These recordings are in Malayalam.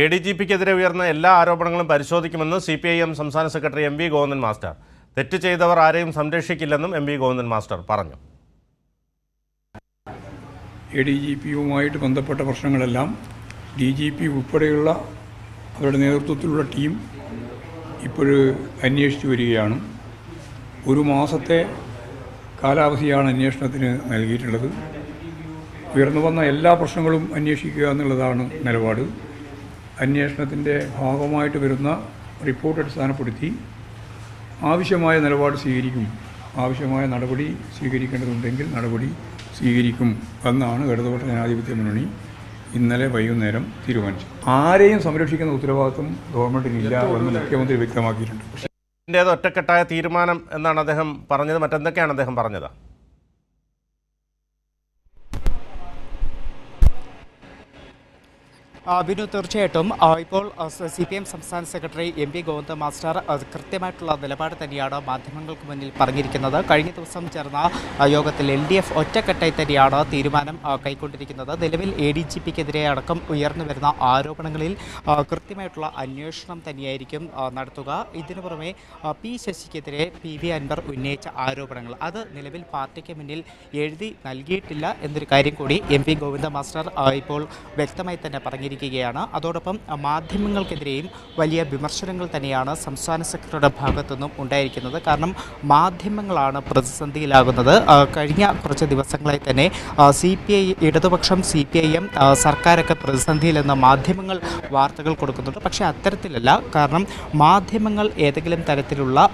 ADGPക്കെതിരെ ഉയർന്ന എല്ലാ ആരോപണങ്ങളും പരിശോധിക്കുമെന്ന് CPIM സംസ്ഥാന സെക്രട്ടറി MV ഗോവിന്ദൻ മാസ്റ്റർ. തെറ്റ് ചെയ്തവർ ആരെയും സംരക്ഷിക്കില്ലെന്നും MV ഗോവിന്ദൻ മാസ്റ്റർ പറഞ്ഞു. ADGPയുമായിട്ട് ബന്ധപ്പെട്ട പ്രശ്നങ്ങളെല്ലാം DGP ഉൾപ്പെടെയുള്ള അവരുടെ നേതൃത്വത്തിലുള്ള ടീം ഇപ്പോൾ അന്വേഷിച്ചു വരികയാണ്. ഒരു മാസത്തെ കാലാവധിയാണ് അന്വേഷണത്തിന് നൽകിയിട്ടുള്ളത്. ഉയർന്നു വന്ന എല്ലാ പ്രശ്നങ്ങളും അന്വേഷിക്കുക എന്നുള്ളതാണ് നിലപാട്. അന്വേഷണത്തിൻ്റെ ഭാഗമായിട്ട് വരുന്ന റിപ്പോർട്ട് അടിസ്ഥാനപ്പെടുത്തി ആവശ്യമായ നിലപാട് സ്വീകരിക്കും. ആവശ്യമായ നടപടി സ്വീകരിക്കേണ്ടതുണ്ടെങ്കിൽ നടപടി സ്വീകരിക്കും എന്നാണ് ഇടതുപക്ഷ ജനാധിപത്യ മുന്നണി ഇന്നലെ വൈകുന്നേരം തീരുമാനിച്ചു. ആരെയും സംരക്ഷിക്കുന്ന ഉത്തരവാദിത്വം ഗവൺമെൻറ്റിനില്ല എന്ന് മുഖ്യമന്ത്രി വ്യക്തമാക്കിയിട്ടുണ്ട്. ഇതിൻ്റേത് ഒറ്റക്കെട്ടായ തീരുമാനം എന്നാണ് അദ്ദേഹം പറഞ്ഞത്. മറ്റെന്തൊക്കെയാണ് അദ്ദേഹം പറഞ്ഞത്? ബിനു, തീർച്ചയായിട്ടും ഇപ്പോൾ CPIM സംസ്ഥാന സെക്രട്ടറി MV ഗോവിന്ദൻ മാസ്റ്റർ കൃത്യമായിട്ടുള്ള നിലപാട് തന്നെയാണ് മാധ്യമങ്ങൾക്ക് മുന്നിൽ പറഞ്ഞിരിക്കുന്നത്. കഴിഞ്ഞ ദിവസം ചേർന്ന യോഗത്തിൽ LDF ഒറ്റക്കെട്ടായി തന്നെയാണ് തീരുമാനം കൈക്കൊണ്ടിരിക്കുന്നത്. നിലവിൽ ADGPക്കെതിരെ അടക്കം ഉയർന്നു വരുന്ന ആരോപണങ്ങളിൽ കൃത്യമായിട്ടുള്ള അന്വേഷണം തന്നെയായിരിക്കും നടത്തുക. ഇതിനു പുറമെ P ശശിക്കെതിരെ PV അൻവർ ഉന്നയിച്ച ആരോപണങ്ങൾ അത് നിലവിൽ പാർട്ടിക്ക് മുന്നിൽ എഴുതി നൽകിയിട്ടില്ല എന്നൊരു കാര്യം കൂടി MV ഗോവിന്ദൻ മാസ്റ്റർ ഇപ്പോൾ വ്യക്തമായി തന്നെ പറഞ്ഞിരിക്കുകയാണ്. അതോടൊപ്പം മാധ്യമങ്ങൾക്കെതിരെയും വലിയ വിമർശനങ്ങൾ തന്നെയാണ് സംസ്ഥാന സെക്രട്ടറിയുടെ ഭാഗത്തുനിന്നും ഉണ്ടായിരിക്കുന്നത്. കാരണം മാധ്യമങ്ങളാണ് പ്രതിസന്ധിയിലാകുന്നത്. കഴിഞ്ഞ കുറച്ച് ദിവസങ്ങളായി തന്നെ CPI ഇടതുപക്ഷം CPIM സർക്കാരൊക്കെ പ്രതിസന്ധിയിലെന്ന മാധ്യമങ്ങൾ വാർത്തകൾ കൊടുക്കുന്നുണ്ട്. പക്ഷേ അത്തരത്തിലല്ല. കാരണം മാധ്യമങ്ങൾ ഏതെങ്കിലും തരത്തിലുള്ള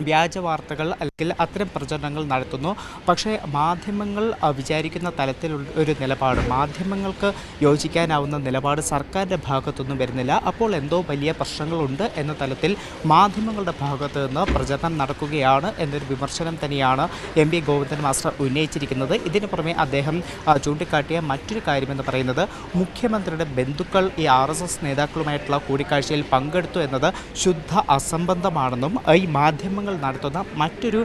വ്യാജ വാർത്തകൾ അല്ലെങ്കിൽ അത്തരം പ്രചരണങ്ങൾ നടത്തുന്നു. പക്ഷേ മാധ്യമങ്ങൾ വിചാരിക്കുന്ന തലത്തിലുള്ള ഒരു നിലപാട്, മാധ്യമങ്ങൾക്ക് യോജിക്കാനാവുന്ന നിലപാട് സർക്കാരിൻ്റെ ഭാഗത്തൊന്നും വരുന്നില്ല. അപ്പോൾ എന്തോ വലിയ പ്രശ്നങ്ങളുണ്ട് എന്ന തലത്തിൽ മാധ്യമങ്ങളുടെ ഭാഗത്തു നിന്ന് പ്രചരണം നടക്കുകയാണ് എന്നൊരു വിമർശനം തന്നെയാണ് MV ഗോവിന്ദൻ മാസ്റ്റർ ഉന്നയിച്ചിരിക്കുന്നത്. ഇതിനു പുറമെ അദ്ദേഹം ചൂണ്ടിക്കാട്ടിയ മറ്റൊരു കാര്യമെന്ന് പറയുന്നത് മുഖ്യമന്ത്രിയുടെ ബന്ധുക്കൾ ഈ RSS നേതാക്കളുമായിട്ടുള്ള കൂടിക്കാഴ്ചയിൽ പങ്കെടുത്തു എന്നത് ശുദ്ധ അസംബന്ധമാണെന്നും ഈ മാധ്യമങ്ങൾ നടത്തുന്ന മറ്റൊരു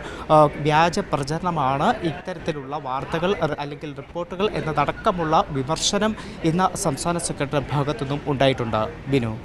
വ്യാജ പ്രചരണമാണ് ഇത്തരത്തിലുള്ള വാർത്തകൾ അല്ലെങ്കിൽ റിപ്പോർട്ടുകൾ എന്നതടക്കമുള്ള വിമർശനം ഇന്ന് സംസ്ഥാന സെക്രട്ടറി ഭാഗത്തുനിന്നും ഉണ്ടായിട്ടുണ്ട്. ബിനു.